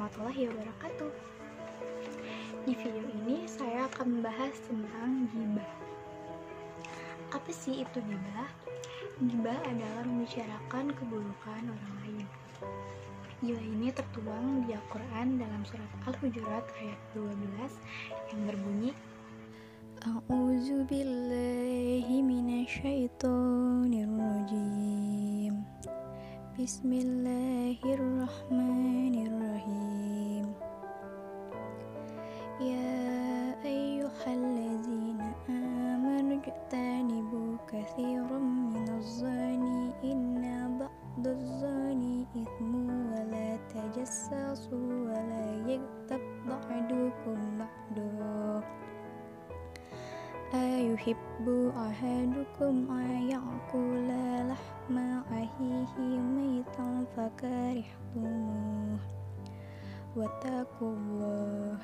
warahmatullahi wabarakatuh. Di video ini saya akan membahas tentang ghibah. Apa sih itu ghibah? Ghibah adalah membicarakan keburukan orang lain. Ghibah ini tertuang di Al-Quran dalam surat Al-Hujurat ayat 12 yang berbunyi, A'udzu billahi minasyaitonir rajim. Bismillahirrahmanirrahim. Ya ayyuhallazina amanu ijtanibu katsiran minaz-zanni inna ba'daz-zanni ithmun wa la tajassasu wa la yaghtab ba'dukum ba'da ayuhibbu ahadukum ayakula lahma ahihi maitan fakarihtumuh wattaqullah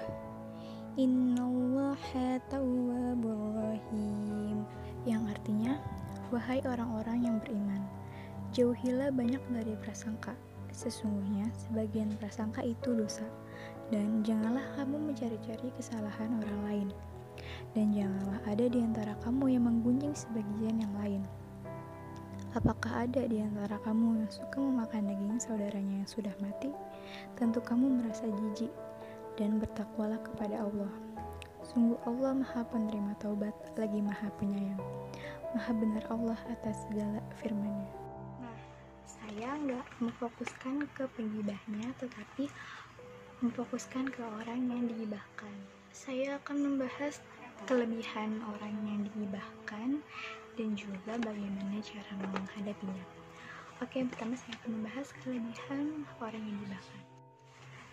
innallaha tawwabur rahim, yang artinya, wahai orang-orang yang beriman, jauhilah banyak dari prasangka. Sesungguhnya sebagian prasangka itu dosa, dan janganlah kamu mencari-cari kesalahan orang lain. Dan janganlah ada di antara kamu yang menggunjing sebagian yang lain. Apakah ada di antara kamu yang suka memakan daging saudaranya yang sudah mati? Tentu kamu merasa jijik, dan bertakwalah kepada Allah. Sungguh Allah Maha Penerima Taubat, lagi Maha Penyayang. Maha benar Allah atas segala firman-Nya. Nah, saya nggak memfokuskan ke penggibahnya, tetapi memfokuskan ke orang yang digibahkan. Saya akan membahas kelebihan orang yang digibahkan dan juga bagaimana cara menghadapinya. Oke, yang pertama saya akan membahas kelebihan orang yang digibahkan.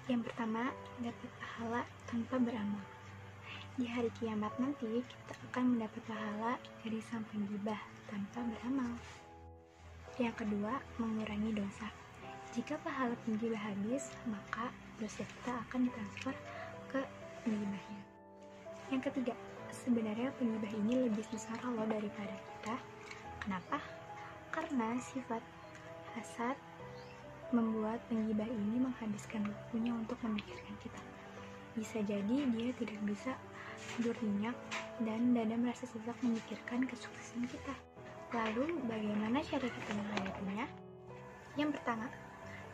Yang pertama, dapat pahala tanpa beramal. Di hari kiamat nanti, kita akan mendapat pahala dari sang penggibah tanpa beramal. Yang kedua, mengurangi dosa. Jika pahala penggibah habis, maka dosa kita akan ditransfer ke penggibahnya. Yang ketiga, sebenarnya penggibah ini lebih sengsara loh daripada kita. Kenapa? Karena sifat hasad membuat penggibah ini menghabiskan waktunya untuk memikirkan kita. Bisa jadi dia tidak bisa tidur nyenyak dan dada merasa sesak memikirkan kesuksesan kita. Lalu bagaimana cara kita menghadapinya? Yang pertama,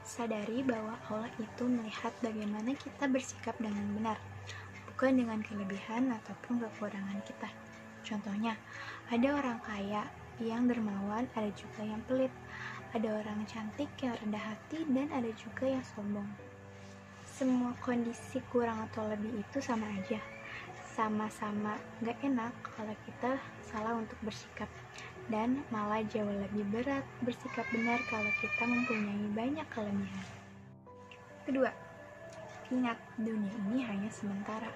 sadari bahwa Allah itu melihat bagaimana kita bersikap dengan benar, bukan dengan kelebihan ataupun kekurangan kita. Contohnya, ada orang kaya yang dermawan, ada juga yang pelit. Ada orang cantik yang rendah hati, dan ada juga yang sombong. Semua kondisi kurang atau lebih itu sama aja. Sama-sama gak enak kalau kita salah untuk bersikap. Dan malah jauh lebih berat bersikap benar kalau kita mempunyai banyak kelebihan. Kedua, ingat dunia ini hanya sementara.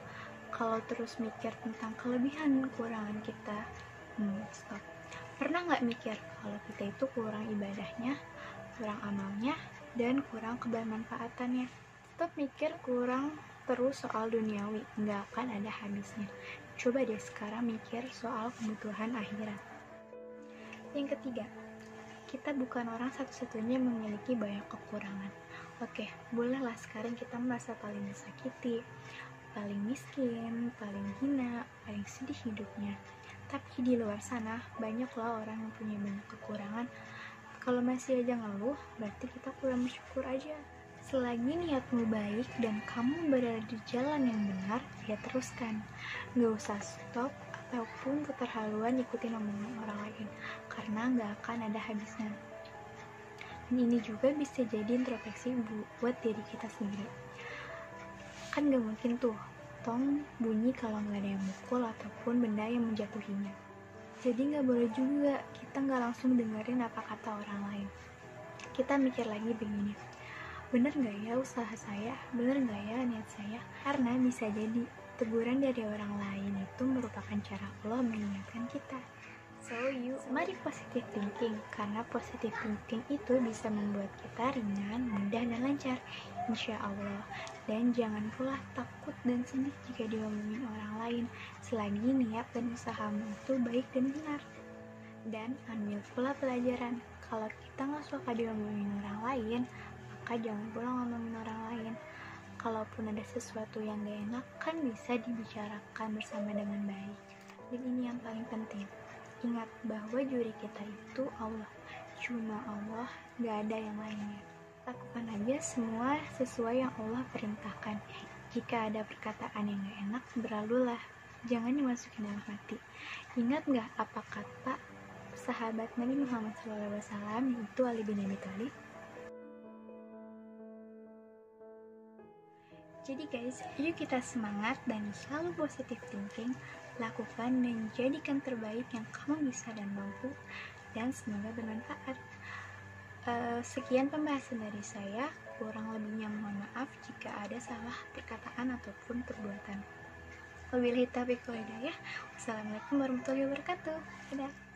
Kalau terus mikir tentang kelebihan dan kekurangan kita, stop. Pernah nggak mikir kalau kita itu kurang ibadahnya, kurang amalnya, dan kurang kebermanfaatannya? Stop mikir kurang terus soal duniawi, nggak akan ada habisnya. Coba deh sekarang mikir soal kebutuhan akhirat. Yang ketiga, kita bukan orang satu-satunya yang memiliki banyak kekurangan. Oke, bolehlah sekarang kita merasa paling disakiti, paling miskin, paling hina, paling sedih hidupnya. Tapi di luar sana, banyak loh orang yang punya banyak kekurangan. Kalau masih aja ngeluh, berarti kita kurang bersyukur aja. Selagi niatmu baik dan kamu berada di jalan yang benar, ya teruskan. Gak usah stop ataupun keterhaluan ikutin omongan orang lain, karena gak akan ada habisnya. Dan ini juga bisa jadi introspeksi buat diri kita sendiri. Kan gak mungkin tuh tong bunyi kalau nggak ada yang mukul ataupun benda yang menjatuhinya. Jadi nggak boleh juga kita nggak langsung dengerin apa kata orang lain. Kita mikir lagi begini, bener nggak ya usaha saya, bener nggak ya niat saya? Karena bisa jadi teguran dari orang lain itu merupakan cara Allah mengingatkan kita. So mari positive thinking, karena positive thinking itu bisa membuat kita ringan, mudah, dan lancar, insya Allah. Dan jangan pula takut dan sedih jika diomongin orang lain, selagi niat dan usahamu itu baik dan benar. Dan ambil pula pelajaran, kalau kita nggak suka diomongin orang lain, maka jangan pula ngomongin orang lain. kalaupun ada sesuatu yang gak enak, kan bisa dibicarakan bersama dengan baik. Dan ini yang paling penting, ingat bahwa juri kita itu Allah, cuma Allah, gak ada yang lainnya. Lakukan aja semua sesuai yang Allah perintahkan. Jika ada perkataan yang gak enak, berlalulah, jangan dimasukin dalam hati. Ingat gak apa kata sahabat Nabi Muhammad SAW, yaitu Ali bin Abi Thalib? Jadi guys, yuk kita semangat dan selalu positive thinking, lakukan dan jadikan terbaik yang kamu bisa dan mampu, dan semoga bermanfaat. Sekian pembahasan dari saya, kurang lebihnya mohon maaf jika ada salah perkataan ataupun perbuatan. Wabillahi taufiq wal hidayah. Wassalamualaikum warahmatullahi wabarakatuh. Dadah.